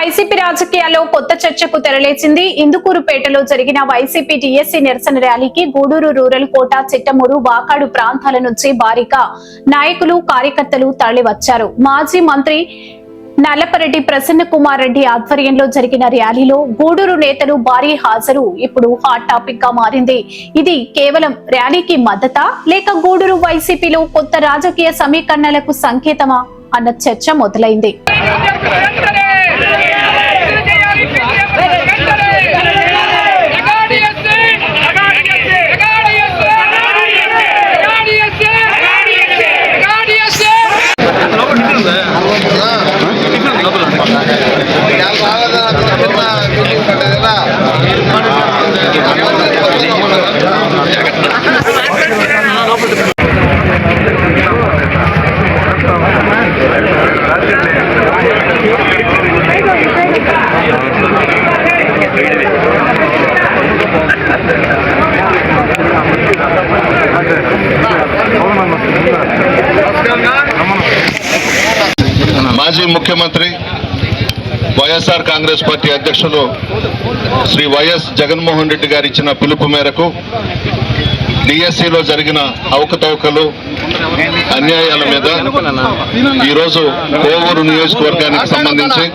YCP రాజకీయాల్లో కొత్త చర్చకు తెరలేచింది. ఇందుకూరుపేటలో జరిగిన వైసీపీ టీఎస్సీ నిరసన ర్యాలీకి గూడూరు రూరల్ కోట, చిట్టమూరు, వాకాడు ప్రాంతాల నుంచి భారీగా నాయకులు, కార్యకర్తలు తరలివచ్చారు. మాజీ మంత్రి నల్లపరెడ్డి ప్రసన్న కుమార్ రెడ్డి ఆధ్వర్యంలో జరిగిన ర్యాలీలో గూడూరు నేతలు భారీ హాజరు ఇప్పుడు హాట్ టాపిక్ గా మారింది. ఇది కేవలం ర్యాలీకి మద్దతా లేక గూడూరు వైసీపీలో కొత్త రాజకీయ సమీకరణలకు సంకేతమా అన్న చర్చ మొదలైంది. మాజీ ముఖ్యమంత్రి వైఎస్ఆర్ కాంగ్రెస్ పార్టీ అధ్యక్షులు శ్రీ వైఎస్ జగన్మోహన్ రెడ్డి గారు ఇచ్చిన పిలుపు మేరకు డిఎస్సిలో జరిగిన అవకతవకలు, అన్యాయాల మీద ఈరోజు కోవూరు నియోజకవర్గానికి సంబంధించి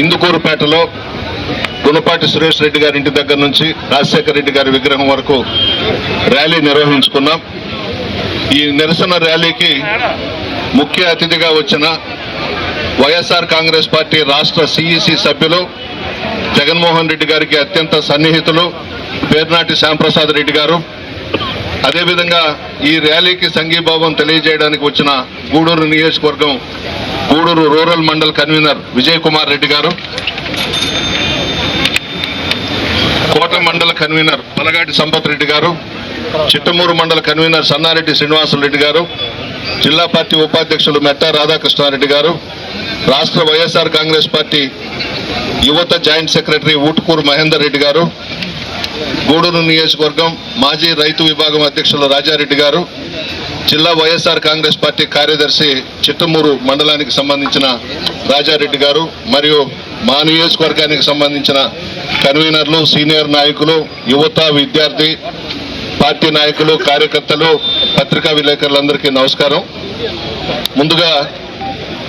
ఇందుకూరుపేటలో గుణపాటి సురేష్ రెడ్డి గారి ఇంటి దగ్గర నుంచి రాజశేఖర రెడ్డి గారి విగ్రహం వరకు ర్యాలీ నిర్వహించుకున్నాం. ఈ నిరసన ర్యాలీకి ముఖ్య అతిథిగా వచ్చిన వైఎస్ఆర్ కాంగ్రెస్ పార్టీ రాష్ట్ర సిఈసి సభ్యులు, జగన్మోహన్ రెడ్డి గారికి అత్యంత సన్నిహితులు పేర్నాటి శ్యాంప్రసాద్ రెడ్డి గారు, అదేవిధంగా ఈ ర్యాలీకి సంఘీభావం తెలియజేయడానికి వచ్చిన గూడూరు నియోజకవర్గం గూడూరు రూరల్ మండల్ కన్వీనర్ విజయ్ కుమార్ రెడ్డి గారు, కోట మండల కన్వీనర్ పలగాటి సంపత్ రెడ్డి గారు, చిట్టమూరు మండల కన్వీనర్ సన్నారెడ్డి శ్రీనివాసులు రెడ్డి గారు, జిల్లా పార్టీ ఉపాధ్యక్షులు మెట్టా రాధాకృష్ణారెడ్డి గారు, రాష్ట్ర వైఎస్ఆర్ కాంగ్రెస్ పార్టీ యువత జాయింట్ సెక్రటరీ ఊటుకూరు మహేందర్ రెడ్డి గారు, గూడూరు నియోజకవర్గం మాజీ రైతు విభాగం అధ్యక్షులు రాజారెడ్డి గారు, జిల్లా వైఎస్ఆర్ కాంగ్రెస్ పార్టీ కార్యదర్శి చిట్టమూరు మండలానికి సంబంధించిన రాజారెడ్డి గారు, మరియు మా నియోజకవర్గానికి సంబంధించిన కన్వీనర్లు, సీనియర్ నాయకులు, యువత, విద్యార్థి పార్టీ నాయకులు, కార్యకర్తలు, పత్రికా విలేకరులందరికీ నమస్కారం. ముందుగా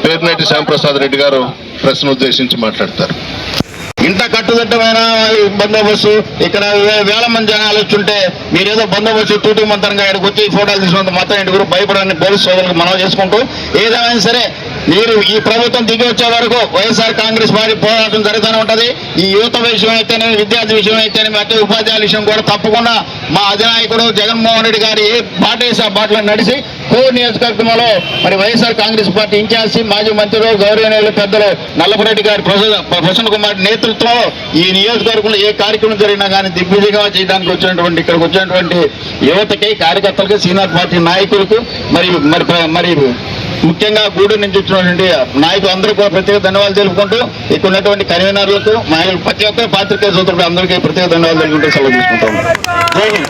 పేర్నేటి శ్యాంప్రసాద్ రెడ్డి గారు ప్రశ్న ఉద్దేశించి మాట్లాడతారు. ఇంత కట్టుదిట్టమైన బందోబస్తు, ఇక్కడ వేల మంది జనాలు వచ్చుంటే మీరేదో బందోబస్తు తూటి మంత్రంగా ఇక్కడికి వచ్చి ఫోటోలు తీసుకుంటే మొత్తం ఇంటికి భయపడాలని పోలీసు సోదరులకు మనం చేసుకుంటూ, ఏదేమైనా సరే మీరు ఈ ప్రభుత్వం దిగి వచ్చే వరకు వైఎస్ఆర్ కాంగ్రెస్ పార్టీ పోరాటం జరుగుతూనే ఉంటుంది. ఈ యువత విషయం అయితేనే, విద్యార్థి విషయం అయితేనే, అట్టి ఉపాధ్యాయుల విషయం కూడా తప్పకుండా మా అధినాయకుడు జగన్మోహన్ రెడ్డి గారు ఏ బాట వేసి ఆ బాటలో నడిచి కోవూరు నియోజకవర్గంలో మరి వైఎస్ఆర్ కాంగ్రెస్ పార్టీ ఇన్ఛార్జి మాజీ మంత్రులు, గౌరవనీయులు పెద్దలు నల్లపరెడ్డి గారి ప్రసన్న కుమార్ నేతృత్వంలో ఈ నియోజకవర్గంలో ఏ కార్యక్రమం జరిగినా కానీ దిగ్విజయంగా చేయడానికి వచ్చినటువంటి, ఇక్కడికి వచ్చినటువంటి యువతకి, కార్యకర్తలకి, సీనియర్ పార్టీ నాయకులకు, మరి ముఖ్యంగా గూడూరు నుంచి వచ్చినటువంటి నాయకులందరూ కూడా ప్రత్యేక ధన్యవాదాలు తెలుపుకుంటూ, ఇక్కడ ఉన్నటువంటి కన్వీనర్లకు, ప్రతి ఒక్క పాత్రికేయ సోదరులకు అందరికీ ప్రత్యేక ధన్యవాదాలు తెలుపుకుంటూ సెలవు తీసుకుంటాం. జై హింద్.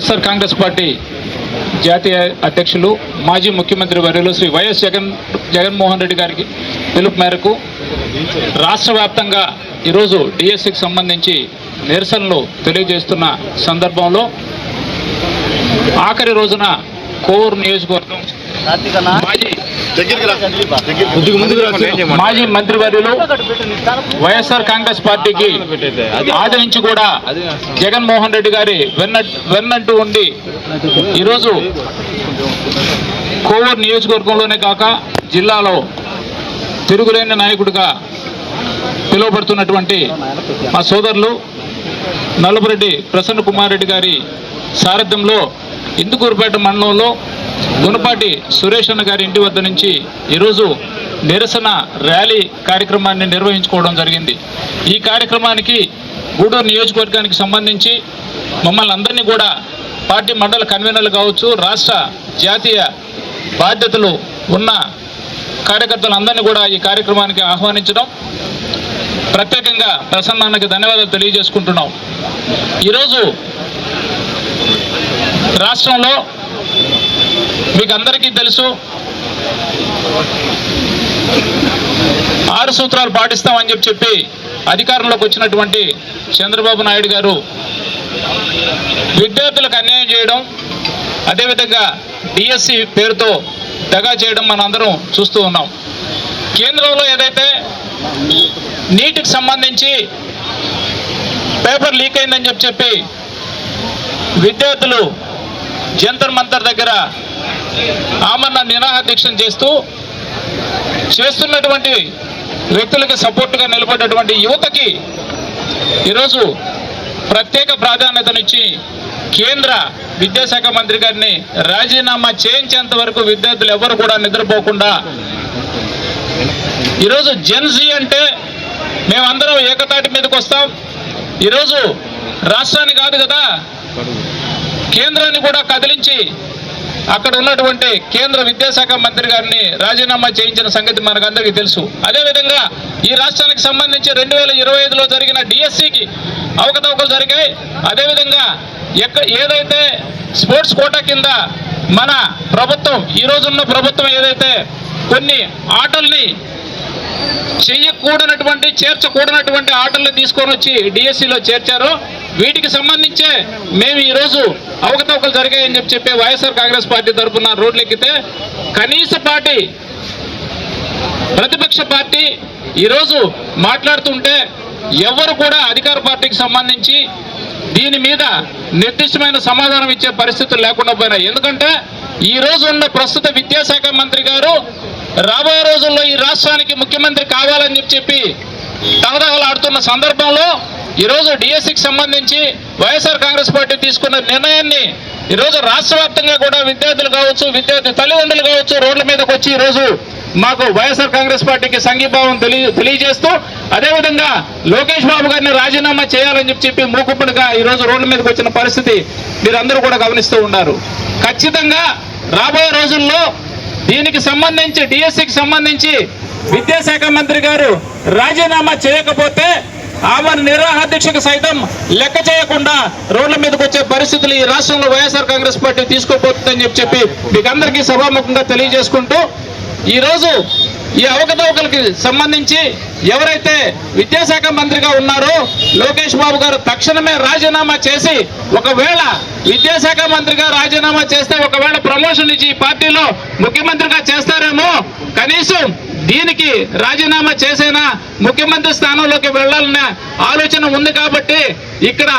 వైఎస్ఆర్ కాంగ్రెస్ పార్టీ జాతీయ అధ్యక్షులు మాజీ ముఖ్యమంత్రి వర్యులు శ్రీ వైఎస్ జగన్మోహన్ రెడ్డి గారికి పిలుపు మేరకు రాష్ట్ర వ్యాప్తంగా ఈరోజు డిఎస్సికి సంబంధించి నిరసనలు తెలియజేస్తున్న సందర్భంలో ఆఖరి రోజున కోవూరు నియోజకవర్గం మాజీ మంత్రివర్యులు వైఎస్ఆర్ కాంగ్రెస్ పార్టీకి ఆది నుంచి కూడా జగన్మోహన్ రెడ్డి గారి వెన్నంటూ ఉండి ఈరోజు కోవూరు నియోజకవర్గంలోనే కాక జిల్లాలో తిరుగులేని నాయకుడిగా పిలువబడుతున్నటువంటి మా సోదరులు నలుపురెడ్డి ప్రసన్న కుమార్ రెడ్డి గారి సారథ్యంలో ఇందుకూరుపేట మండలంలో గుణపాటి సురేష్ అన్న గారి ఇంటి వద్ద నుంచి ఈరోజు నిరసన ర్యాలీ కార్యక్రమాన్ని నిర్వహించుకోవడం జరిగింది. ఈ కార్యక్రమానికి గూడూరు నియోజకవర్గానికి సంబంధించి మమ్మల్ని అందరినీ కూడా పార్టీ మండల కన్వీనర్లు కావచ్చు, రాష్ట్ర జాతీయ బాధ్యతలు ఉన్న కార్యకర్తలందరినీ కూడా ఈ కార్యక్రమానికి ఆహ్వానించడం, ప్రత్యేకంగా ప్రసన్న అన్నకి ధన్యవాదాలు తెలియజేసుకుంటున్నాం. ఈరోజు రాష్ట్రంలో మీకు అందరికీ తెలుసు 6 సూత్రాలు పాటిస్తామని చెప్పి అధికారంలోకి వచ్చినటువంటి చంద్రబాబు నాయుడు గారు విద్యార్థులకు అన్యాయం చేయడం, అదేవిధంగా డిఎస్సి పేరుతో దగా చేయడం మనం అందరం చూస్తూ ఉన్నాం. కేంద్రంలో ఏదైతే నీటికి సంబంధించి పేపర్ లీక్ అయిందని చెప్పి విద్యార్థులు జంతర్ మంతర్ దగ్గర ఆమరణ నిరాహార దీక్షను చేస్తున్నటువంటి వ్యక్తులకి సపోర్టుగా నిలబడ్డటువంటి యువతకి ఈరోజు ప్రత్యేక ప్రాధాన్యతనిచ్చి కేంద్ర విద్యాశాఖ మంత్రి గారిని రాజీనామా చేయించేంత వరకు విద్యార్థులు ఎవరు కూడా నిద్రపోకుండా ఈరోజు జెన్జీ అంటే మేమందరం ఏకతాటి మీదకి వస్తాం. ఈరోజు రాష్ట్రాన్ని కాదు కదా, కేంద్రాన్ని కూడా కదిలించి అక్కడ ఉన్నటువంటి కేంద్ర విద్యాశాఖ మంత్రి గారిని రాజీనామా చేయించిన సంగతి మనకందరికీ తెలుసు. అదేవిధంగా ఈ రాష్ట్రానికి సంబంధించి 2025లో జరిగిన డిఎస్సికి అవకతవకలు జరిగాయి. అదేవిధంగా ఏదైతే స్పోర్ట్స్ కోటా కింద మన ప్రభుత్వం, ఈ రోజున్న ప్రభుత్వం ఏదైతే కొన్ని ఆటల్ని చేర్చకూడనటువంటి ఆటల్ని తీసుకొని వచ్చి డిఎస్సిలో చేర్చారో వీటికి సంబంధించే మేము ఈరోజు అవకతవకలు జరిగాయని చెప్పి వైఎస్ఆర్ కాంగ్రెస్ పార్టీ తరఫున రోడ్లెక్కితే, కనీస పార్టీ ప్రతిపక్ష పార్టీ ఈరోజు మాట్లాడుతుంటే ఎవరు కూడా అధికార పార్టీకి సంబంధించి దీని మీద నిర్దిష్టమైన సమాధానం ఇచ్చే పరిస్థితులు లేకుండా పోయినాయి. ఎందుకంటే ఈ రోజు ఉన్న ప్రస్తుత విద్యాశాఖ మంత్రి గారు రాబోయే రోజుల్లో ఈ రాష్ట్రానికి ముఖ్యమంత్రి కావాలని చెప్పి తహతహలాడుతున్న సందర్భంలో ఈరోజు డిఎస్సికి సంబంధించి వైఎస్ఆర్ కాంగ్రెస్ పార్టీ తీసుకున్న నిర్ణయాన్ని ఈరోజు రాష్ట్ర వ్యాప్తంగా కూడా విద్యార్థులు కావచ్చు, విద్యార్థి తల్లిదండ్రులు కావచ్చు రోడ్ల మీదకి వచ్చి ఈరోజు మాకు వైఎస్ఆర్ కాంగ్రెస్ పార్టీకి సంఘీభావం తెలియజేస్తూ, అదేవిధంగా లోకేష్ బాబు గారిని రాజీనామా చేయాలని చెప్పి మూకుప్పుడుగా ఈరోజు రోడ్ల మీదకి వచ్చిన పరిస్థితి మీరందరూ కూడా గమనిస్తూ ఉన్నారు. ఖచ్చితంగా రాబోయే రోజుల్లో దీనికి సంబంధించి డిఎస్సికి సంబంధించి విద్యాశాఖ మంత్రి గారు రాజీనామా చేయకపోతే ఆమె నిరాహార దీక్షకు సైతం లెక్క చేయకుండా రోడ్ల మీదకి వచ్చే పరిస్థితులు ఈ రాష్ట్రంలో వైఎస్ఆర్ కాంగ్రెస్ పార్టీ తీసుకోబోతుందని చెప్పి మీకు అందరికీ సభాముఖంగా తెలియజేసుకుంటూ, ఈరోజు ఈ అవకతవకలకి సంబంధించి ఎవరైతే విద్యాశాఖ మంత్రిగా ఉన్నారో లోకేష్ బాబు గారు తక్షణమే రాజీనామా చేసి, ఒకవేళ విద్యాశాఖ మంత్రిగా రాజీనామా చేస్తే ఒకవేళ ప్రమోషన్ ఇచ్చి పార్టీలో ముఖ్యమంత్రిగా చేస్తారేమో, కనీసం దీనికి రాజీనామా చేసేనా ముఖ్యమంత్రి స్థానంలోకి వెళ్లాలనే ఆలోచన ఉంది. కాబట్టి ఇక్కడ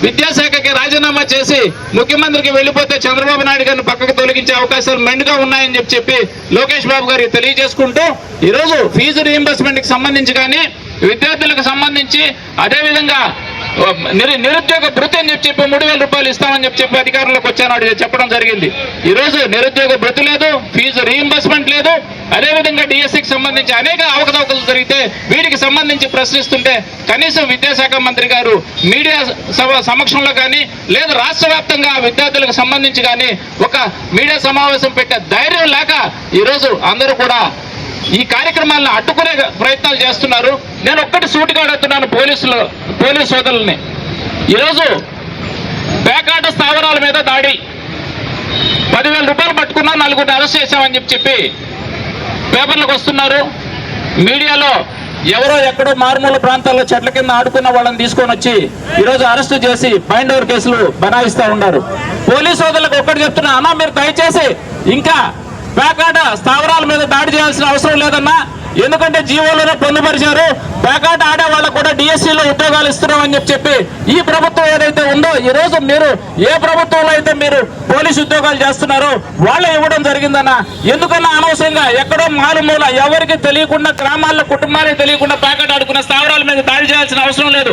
విద్యాశాఖకి రాజీనామా చేసి ముఖ్యమంత్రికి వెళ్ళిపోతే చంద్రబాబు నాయుడు గారిని పక్కకు తొలగించే అవకాశాలు మెండుగా ఉన్నాయని చెప్పి లోకేష్ బాబు గారికి తెలియజేసుకుంటూ, ఈరోజు ఫీజు రీయింబర్స్మెంట్ కి సంబంధించి కానీ విద్యార్థులకు సంబంధించి అదేవిధంగా నిరుద్యోగ భృతి అని చెప్పి 3,000 రూపాయలు ఇస్తామని చెప్పి అధికారంలోకి వచ్చాను చెప్పడం జరిగింది. ఈరోజు నిరుద్యోగ భృతి లేదు, ఫీజు రీయింబర్స్మెంట్ లేదు, అదేవిధంగా డిఎస్సికి సంబంధించి అనేక అవకతవకలు జరిగితే వీటికి సంబంధించి ప్రశ్నిస్తుంటే కనీసం విద్యాశాఖ మంత్రి గారు మీడియా సమక్షంలో కానీ లేదా రాష్ట్ర వ్యాప్తంగా విద్యార్థులకు సంబంధించి కానీ ఒక మీడియా సమావేశం పెట్టే ధైర్యం లేక ఈరోజు అందరూ కూడా ఈ కార్యక్రమాలను అడ్డుకునే ప్రయత్నాలు చేస్తున్నారు. నేను ఒక్కటి సూటిగా అడుగుతున్నాను పోలీసు సోదరుల్ని, ఈరోజు పేకాట స్థావరాల మీద దాడి, 10,000 రూపాయలు పట్టుకున్నా 4 అరెస్ట్ చేశామని చెప్పి పేపర్లకు వస్తున్నారు. మీడియాలో ఎవరో ఎక్కడో మారుమూల ప్రాంతాల్లో చెట్ల కింద ఆడుకున్న వాళ్ళని తీసుకొని వచ్చి ఈరోజు అరెస్టు చేసి బైండ్ ఓవర్ కేసులు బనాయిస్తూ ఉన్నారు. పోలీసు సోదరులకు ఒక్కటి చెప్తున్నా, అన్నా మీరు దయచేసి ఇంకా పేకాట స్థావరాల మీద దాడి చేయాల్సిన అవసరం లేదన్నా, ఎందుకంటే జీవోలోనే పొందుపరిచారు, పేకాట ఆడే వాళ్ళకు కూడా డిఎస్సీలో ఉద్యోగాలు ఇస్తున్నామని చెప్పి ఈ ప్రభుత్వం ఏదైతే ఉందో, ఈ రోజు మీరు ఏ ప్రభుత్వంలో అయితే మీరు పోలీసు ఉద్యోగాలు చేస్తున్నారో వాళ్ళే ఇవ్వడం జరిగిందన్న. ఎందుకన్నా అనవసరంగా ఎక్కడో మారుమూల ఎవరికి తెలియకుండా గ్రామాల్లో కుటుంబాలకు తెలియకుండా పేకాట ఆడుకున్న స్థావరాల మీద దాడి చేయాల్సిన అవసరం లేదు.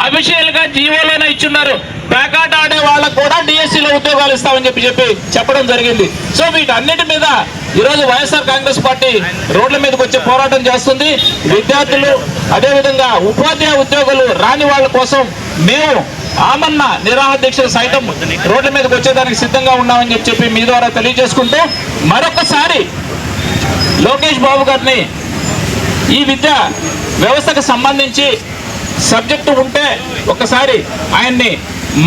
అఫీషియల్ గా జీవోలోనే ఇచ్చున్నారు, పేకాట ఆడే వాళ్ళకు కూడా డిఎస్సీలో ఉద్యోగాలు ఇస్తామని చెప్పడం జరిగింది. సో వీటన్నిటి మీద ఈరోజు వైఎస్ఆర్ కాంగ్రెస్ పార్టీ రోడ్ల మీదకి వచ్చి పోరాటం చేస్తుంది. విద్యార్థులు అదేవిధంగా ఉపాధ్యాయ ఉద్యోగులు రాని వాళ్ళ కోసం మేము ఆమన్న నిరాహార దీక్షలు సైతం రోడ్ల మీదకి వచ్చేదానికి సిద్ధంగా ఉన్నామని చెప్పి మీ ద్వారా తెలియజేసుకుంటూ మరొకసారి లోకేష్ బాబు గారిని ఈ విద్యా వ్యవస్థకు సంబంధించి సబ్జెక్టు ఉంటే ఒకసారి ఆయన్ని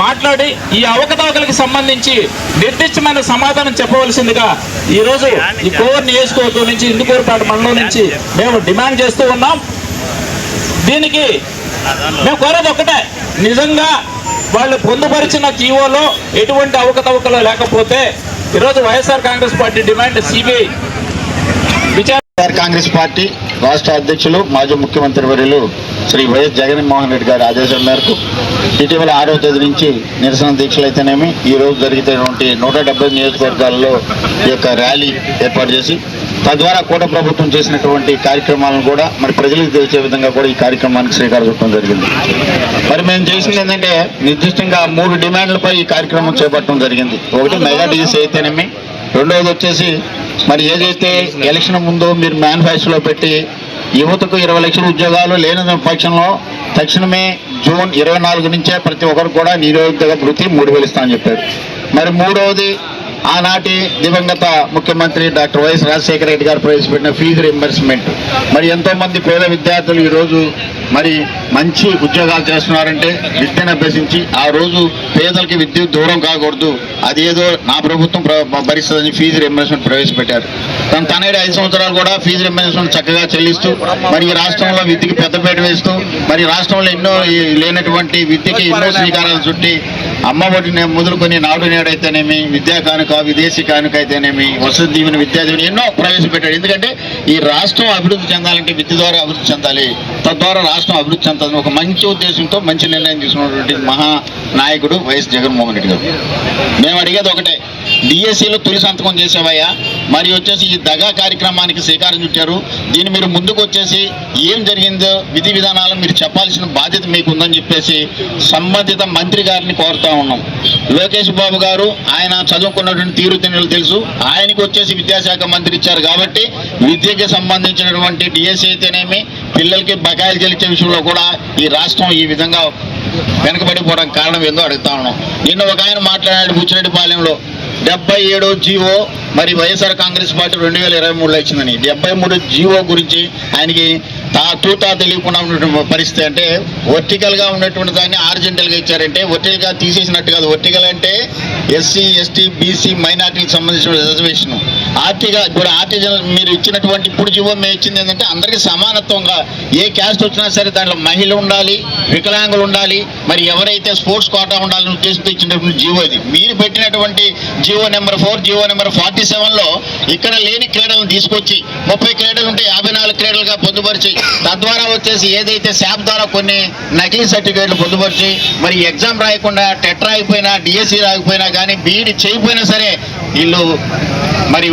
మాట్లాడి ఈ అవకతవకలకు సంబంధించి నిర్దిష్టమైన సమాధానం చెప్పవలసిందిగా ఈరోజు ఈ కోవూరు నియోజకవర్గం నుంచి ఇందుకూరుపేట మండలం నుంచి మేము డిమాండ్ చేస్తూ ఉన్నాం. దీనికి మేము కోరేది ఒకటే, నిజంగా వాళ్ళు పొందుపరిచిన జీవోలో ఎటువంటి అవకతవకలు లేకపోతే ఈరోజు YSR Congress party demand CBI విచారణ. కాంగ్రెస్ పార్టీ రాష్ట్ర అధ్యక్షులు మాజీ ముఖ్యమంత్రి వర్యులు శ్రీ వైఎస్ జగన్మోహన్ రెడ్డి గారి ఆదేశాల మేరకు ఇటీవల 6వ తేదీ నుంచి నిరసన దీక్షలు అయితేనేమి ఈ రోజు జరుగుతున్నటువంటి 170 నియోజకవర్గాల్లో ఈ యొక్క ర్యాలీ ఏర్పాటు చేసి తద్వారా కూట ప్రభుత్వం చేసినటువంటి కార్యక్రమాలను కూడా మరి ప్రజలకు తెలిసే విధంగా కూడా ఈ కార్యక్రమానికి శ్రీకారం చుట్టడం జరిగింది. మరి మేము చేసింది ఏంటంటే నిర్దిష్టంగా 3 డిమాండ్లపై ఈ కార్యక్రమం చేపట్టడం జరిగింది. ఒకటి మెగా డిఎస్సీ అయితేనేమి, రెండవది వచ్చేసి మరి ఏదైతే ఎలక్షన్ ముందు మీరు మేనిఫెస్టోలో పెట్టి యువతకు 20 లక్షల ఉద్యోగాలు లేని పక్షంలో తక్షణమే జూన్ 24 నుంచే ప్రతి ఒక్కరు కూడా నిరుద్యోగ భృతి 3,000 ఇస్తామని చెప్పారు. మరి మూడవది ఆనాటి దివంగత ముఖ్యమంత్రి డాక్టర్ వైఎస్ రాజశేఖర రెడ్డి గారు ప్రవేశపెట్టిన ఫీజు రీయింబర్స్మెంట్. మరి ఎంతో మంది పేద విద్యార్థులు ఈరోజు మరి మంచి ఉద్యోగాలు చేస్తున్నారంటే విద్యను అభ్యసించి ఆ రోజు పేదలకి విద్యుత్ దూరం కాకూడదు, అదేదో నా ప్రభుత్వం భరిస్తుందని ఫీజు రీయింబర్స్మెంట్ ప్రవేశపెట్టారు. తనేడు 5 సంవత్సరాలు కూడా ఫీజు రీయింబర్స్మెంట్ చక్కగా చెల్లిస్తూ మరి ఈ రాష్ట్రంలో విద్యకి పెద్దపీట వేస్తూ మరి రాష్ట్రంలో ఎన్నో లేనటువంటి విద్యకి ఎన్నో శ్రీకారాలు చుట్టి అమ్మఒడి మొదలుకొని నాడు నేడైతేనేమి, విద్యా కానుక, విదేశీ కానుక అయితేనేమి, వసతి దీవెన, విద్యా దీవెన ఎన్నో ప్రవేశపెట్టాడు. ఎందుకంటే ఈ రాష్ట్రం అభివృద్ధి చెందాలంటే విద్య ద్వారా అభివృద్ధి చెందాలి, తద్వారా రాష్ట్రం అభివృద్ధి చెందాలని ఒక మంచి ఉద్దేశంతో మంచి నిర్ణయం తీసుకున్నటువంటి మహా నాయకుడు వైఎస్ జగన్మోహన్ రెడ్డి గారు. మేము అడిగేది ఒకటే, డిఎస్సీలో తొలి సంతకం చేసేవయ్యా, మరి వచ్చేసి ఈ దగా కార్యక్రమానికి శ్రీకారం చుట్టారు. దీన్ని మీరు ముందుకు వచ్చేసి ఏం జరిగిందో విధి విధానాలను మీరు చెప్పాల్సిన బాధ్యత మీకు ఉందని చెప్పేసి సంబంధిత మంత్రి గారిని కోరుతా ఉన్నాం. లోకేష్ బాబు గారు ఆయన చదువుకున్నటువంటి తీరుతెన్నులు తెలుసు, ఆయనకు వచ్చేసి విద్యాశాఖ మంత్రి ఇచ్చారు కాబట్టి విద్యకి సంబంధించినటువంటి డిఎస్సీ అయితేనేమి, పిల్లలకి బకాయిలు చెల్లించే విషయంలో కూడా ఈ రాష్ట్రం ఈ విధంగా వెనకబడిపోవడానికి కారణం ఏందో అడుగుతా ఉన్నాం. నిన్న ఒక ఆయన మాట్లాడాడు బుచ్చిరెడ్డిపాలెంలో 77 జీవో మరి వైఎస్ఆర్ కాంగ్రెస్ పార్టీ 2023లో ఇచ్చిందని. 73 జీవో గురించి ఆయనకి తూతా తెలియకుండా ఉన్నటువంటి పరిస్థితి. అంటే వర్టికల్ గా ఉన్నటువంటి దాన్ని హారిజాంటల్ గా ఇచ్చారంటే వర్టికల్ గా తీసేసినట్టు కాదు. వర్టికల్ అంటే ఎస్సీ, ఎస్టీ, బీసీ, మైనార్టీకి సంబంధించిన రిజర్వేషన్. ఆర్టీగా ఇప్పుడు ఆర్టిజన్ మీరు ఇచ్చినటువంటి ఇప్పుడు జీవో మేము ఇచ్చింది ఏంటంటే అందరికీ సమానత్వంగా ఏ క్యాస్ట్ వచ్చినా సరే దాంట్లో మహిళ ఉండాలి, వికలాంగులు ఉండాలి, మరి ఎవరైతే స్పోర్ట్స్ కోటా ఉండాలని ఉద్దేశంతో ఇచ్చినటువంటి జీవో ఇది. మీరు పెట్టినటువంటి జీవో నెంబర్ 4, జీవో నెంబర్ 47లో ఇక్కడ లేని క్రీడలను తీసుకొచ్చి 30 క్రీడలు ఉంటే 54 క్రీడలుగా పొందుపరిచి తద్వారా వచ్చేసి ఏదైతే శాప్ ద్వారా కొన్ని నకిలీ సర్టిఫికేట్లు పొందుపరిచి మరి ఎగ్జామ్ రాయకుండా టెట్ రాయిపోయినా, డిఎస్సీ రాకపోయినా కానీ బీఈడి చేయకపోయినా సరే వీళ్ళు మరి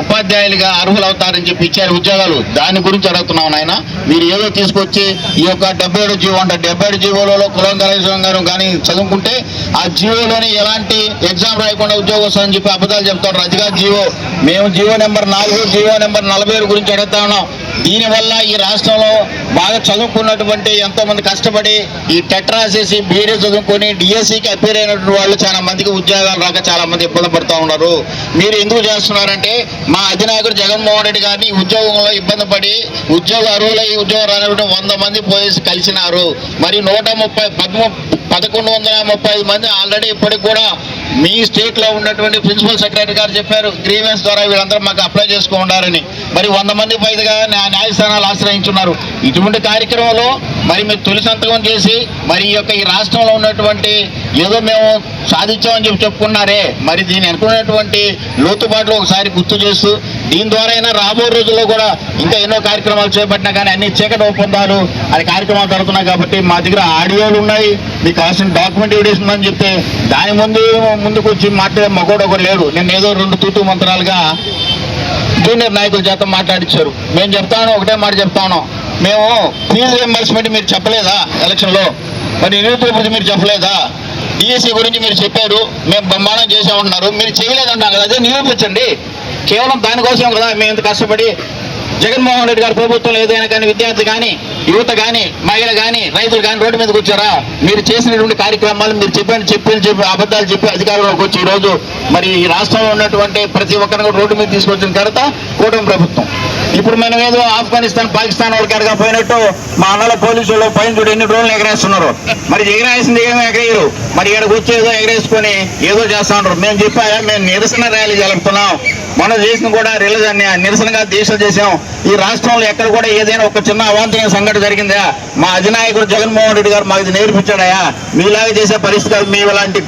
ఉపాధ్యాయులుగా అర్హులు అవుతారని చెప్పి ఇచ్చారు ఉద్యోగాలు. దాని గురించి అడుగుతున్నాం నాయన. మీరు ఏదో తీసుకొచ్చి ఈ యొక్క 77 జీవో అంటే 77 జీవోలలో కులంకరేశ్వరం కానీ చదువుకుంటే ఆ జీవోలోని ఎలాంటి ఎగ్జామ్ రాయకుండా ఉద్యోగం వస్తుందని చెప్పి అబద్ధాలు చెప్తారు. అది కాదు జీవో. మేము జీవో నెంబర్ 4, జీవో నెంబర్ 47 గురించి అడుగుతా ఉన్నాం. దీనివల్ల ఈ రాష్ట్రంలో బాగా చదువుకున్నటువంటి ఎంతో మంది కష్టపడి ఈ టెట్ రాసేసి బీఏ చదువుకొని డిఎస్సికి అపేర్ అయినటువంటి వాళ్ళు చాలా మందికి ఉద్యోగాలు రాక చాలా మంది ఇబ్బంది పడుతూ ఉన్నారు. మీరు ఎందుకు చేస్తున్నారంటే మా అధినాయకుడు జగన్మోహన్ రెడ్డి గారిని ఉద్యోగంలో ఇబ్బంది పడి ఉద్యోగ అర్హులై ఉద్యోగం రానటువంటి 100 మంది పోయేసి కలిసినారు. మరి 1135 మంది ఆల్రెడీ ఇప్పటికి కూడా మీ స్టేట్ లో ఉన్నటువంటి ప్రిన్సిపల్ సెక్రటరీ గారు చెప్పారు గ్రీవెన్స్ ద్వారా వీళ్ళందరూ మాకు అప్లై చేసుకుంటారని. మరి 100 మంది పైగా న్యాయస్థానాలు ఆశ్రయించున్నారు. ఇటువంటి కార్యక్రమంలో మరి మీరు తొలి సంతకం చేసి మరి ఈ రాష్ట్రంలో ఉన్నటువంటి ఏదో మేము సాధించామని చెప్పుకున్నారే, మరి దీన్ని అనుకున్నటువంటి లోతుబాట్లు ఒకసారి గుర్తు చేస్తూ దీని ద్వారా అయినా రాబో రోజుల్లో కూడా ఇంకా ఎన్నో కార్యక్రమాలు చేపట్టినా కానీ అన్ని చీకటి ఒప్పందాలు అది కార్యక్రమాలు జరుగుతున్నాయి. కాబట్టి మా దగ్గర ఆడియోలు ఉన్నాయి, మీకు కావాల్సిన డాక్యుమెంట్ ఎవిడెన్స్ ఉందని చెప్తే దాని ముందుకు వచ్చి మాట్లాడే మగోడు ఒకరు లేరు. నేను ఏదో 2 తూతూ మంత్రాలుగా జూనియర్ నాయకుల చేత మాట్లాడించారు. మేము చెప్తాను, ఒకటే మాట చెప్తాను, మేము ఫీజు రియంబర్స్మెంట్ మీరు చెప్పలేదా ఎలక్షన్లో, మరి నిరుద్యోగులు మీరు చెప్పలేదా, డిఎస్సి గురించి మీరు చెప్పారు, మేము బ్రహ్మాండం చేసామంటున్నారు, మీరు చేయలేదన్నారు కదా, అదే నిరూపించండి. కేవలం దానికోసం కదా మేము ఇంత కష్టపడి జగన్మోహన్ రెడ్డి గారి ప్రభుత్వంలో ఏదైనా కానీ విద్యార్థి కానీ యువత కానీ మహిళ కానీ రైతులు కానీ రోడ్డు మీదకి వచ్చారా? మీరు చేసినటువంటి కార్యక్రమాలు మీరు చెప్పి అబద్ధాలు చెప్పి అధికారంలోకి వచ్చి ఈరోజు మరి ఈ రాష్ట్రంలో ఉన్నటువంటి ప్రతి ఒక్కరిని రోడ్డు మీద తీసుకొచ్చిన తర్వాత కూటమి ప్రభుత్వం. ఇప్పుడు మనం ఏదో ఆఫ్ఘనిస్తాన్ పాకిస్తాన్ వాళ్ళకి ఎరగపోయినట్టు మా అన్నల పోలీసులు పైన చూడు ఎన్ని డ్రోన్లు ఎగరేస్తున్నారు. మరి ఎగరేసింది ఏమో ఎగరేయరు, మరి ఇక్కడికి వచ్చి ఏదో ఎగరేసుకొని ఏదో చేస్తా ఉంటారు. మేము చెప్పాయా మేము నిరసన ర్యాలీ జరుపుతున్నాం, మనం చేసిన కూడా నిరసనగా దీక్షలు చేసాం. ఈ రాష్ట్రంలో ఎక్కడ కూడా ఏదైనా ఒక చిన్న అవాంఛనీయ సంఘటన జరిగిందా? మా అధినాయకుడు జగన్మోహన్ రెడ్డి గారు మాకు ఇది నేర్పించాడయా? మీలాగా చేసే పరిస్థితులు మీ లాంటి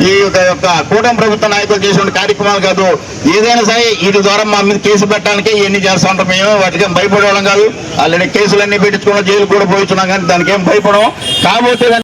ఈ యొక్క కూటమి ప్రభుత్వ నాయకులు చేసిన కార్యక్రమాలు కాదు. ఏదైనా సరే వీటి ద్వారా మా మీద కేసు పెట్టడానికి ఇవన్నీ చేస్తూ ఉంటాం. మేము వాటికి భయపడేవాళ్ళం కాదు. ఆల్రెడీ కేసులన్నీ పెట్టించుకున్నాం, జైలు కూడా పోయిస్తున్నాం, కానీ దానికి ఏం భయపడం. కాబోతే